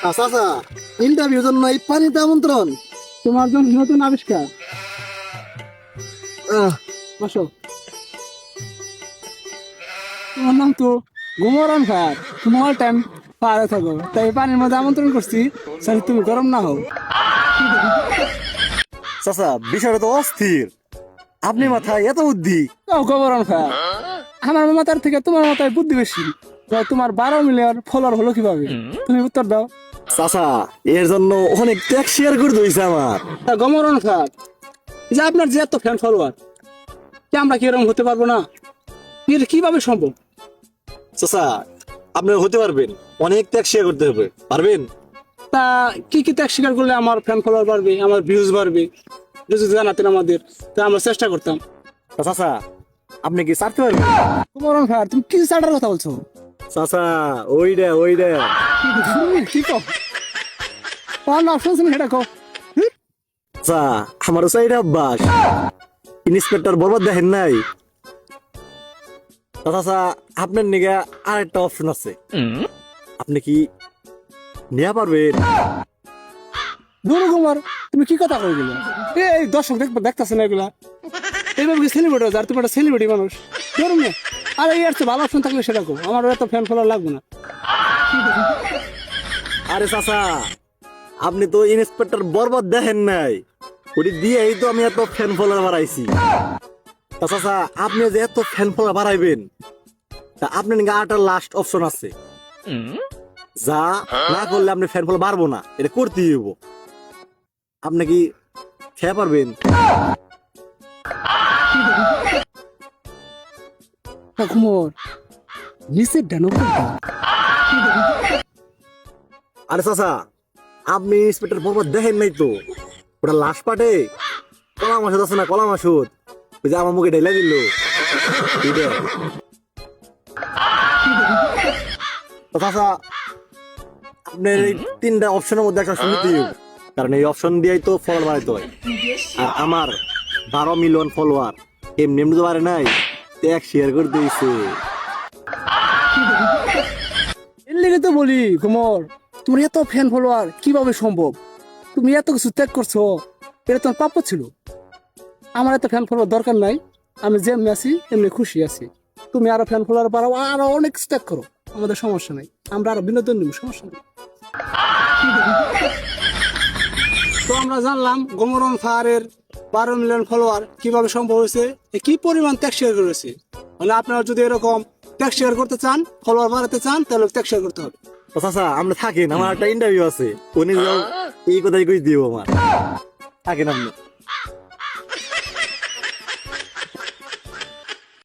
আচ্ছা আচ্ছা, ইন্টারভিউর জন্য এই পানিতে আমন্ত্রণ। তোমার জন্য নতুন আবিষ্কার। আহ, আসো। তোমার নাম তো গুমরান ফায়ার, তুমি অল টাইম ফায়ারে থাকো, তাই পানির মধ্যে আমন্ত্রণ করছি যাতে তুমি গরম না হও। চাচা বিষয়টা তো অস্থির, আপনি মাথায় এত বুদ্ধি। ও গুমরান ফায়ার, আমার মাথার থেকে তোমার মাথায় বুদ্ধি বেশি। তাই তোমার 12 মিলিয়ন ফলোয়ার হলো কিভাবে, তুমি উত্তর দাও। চাচা এর জন্য অনেক ত্যাগ শেয়ার করে দিয়েছে আমার। তা গুমরান ফায়ার, যে আপনার যে এত ফ্যান ফলোয়ার, কি আমরা কি এরকম হতে পারবো না? এটা কিভাবে সম্ভব? চাচা আপনি হতে পারবেন, অনেক ত্যাগ শেয়ার করতে হবে, পারবেন? তা কি কি ত্যাগ স্বীকার করলে আমার ফ্যান ফলোয়ার বাড়বে, আমার ভিউজ বাড়বে, এটা যদি জানাতেন আমাদের, তা আমরা চেষ্টা করতাম। তা চাচা আপনি কি ছাড়তে পারবেন? কুমারন ভাই, তুমি কি চাটার কথা বলছো? চাচা ওইটা কি কো? কোন অপশন আছে সেটা কো। চাচা আমারও চাইটা অভ্যাস, ইন্সপেক্টর বরবাদ দেখেন নাই? তা চাচা আপনার নিগে আরেকটা অপশন আছে, আপনি কি নিয়ে পারবেন? গুরু কুমার, তুমি কি কথা কই গেলে? এই দর্শক দেখতেছে না এগুলা, এইভাবে কি সেলিব্রিটি আর তুমি একটা সেলিব্রিটি মানুষ, ধরুন না। আর এই আর ভালো অপশন থাকলে সেটা কো, আমার এত ফ্যান ফলোয়ার লাগবে না। আরে চাচা আপনি তো ইন্সপেক্টর বরবাদ দেখেন নাই, ওটি দিয়েই তো আমি এত ফ্যান ফলোয়ার বাড়াইছি। তা চাচা আপনি যে এত ফ্যান ফলোয়ার বাড়াইবেন, তা আপনার নিগে আরেকটা লাস্ট অপশন আছে, যা না করলে আপনি ফ্যান ফলোয়ার বাড়বো না, এটা করতেই হইব। আপনি কি খেয়ে পারবেন? কুমার নিচে ডানো আরে চাচা আপনি ইন্সপেক্টর বরবাদ দেখেন নাই তো, ওটা লাস্ট পার্টে কলা মাসুদ আছে না, কলা মাসুদ ওই যে আমার মুখে ঢেলে দিল। চাচা আপনার এই তিনটা অপশনের মধ্যে একটা শুনতেই হবে, কারণ এই অপশন দিয়েই তো ফলোয়ার বাড়াইতে হয়। আর আমার 12 মিলিয়ন ফলোয়ার এমনি এমনি তো বাড়ে নাই, ট্যাগ শেয়ার করে দিয়েছে। এর লেগে তো বলি কুমার, তোমার এত ফ্যান ফলোয়ার কিভাবে সম্ভব? তুমি এত কিছু ত্যাগ করছো, এটা তোমার প্রাপ্য ছিল। আমার এত ফ্যান ফলোয়ার দরকার নাই, আমি যেমনি আছি এমনি খুশি আছি। তুমি আরো ফ্যান ফলোয়ার বাড়াও, আরো অনেক ত্যাগ করো, আমাদের সমস্যা নেই, আমরা আরো বিনোদন নিব, সমস্যা নেই। তো আমরা জানলাম গোমরন ফায়ারের 12 মিলিয়ন ফলোয়ার কিভাবে সম্ভব হয়েছে, কি পরিমাণ ত্যাগ শেয়ার করেছে। মানে আপনারা যদি এরকম ত্যাগ শেয়ার করতে চান, ফলোয়ার বাড়াতে চান, তাহলে ত্যাগ শেয়ার করতে হবে। তো চাচা আমরা থাকেন, আমার একটা ইন্টারভিউ আছে, উনি এই কথাই কই দিব আমার, থাকেন আপনি।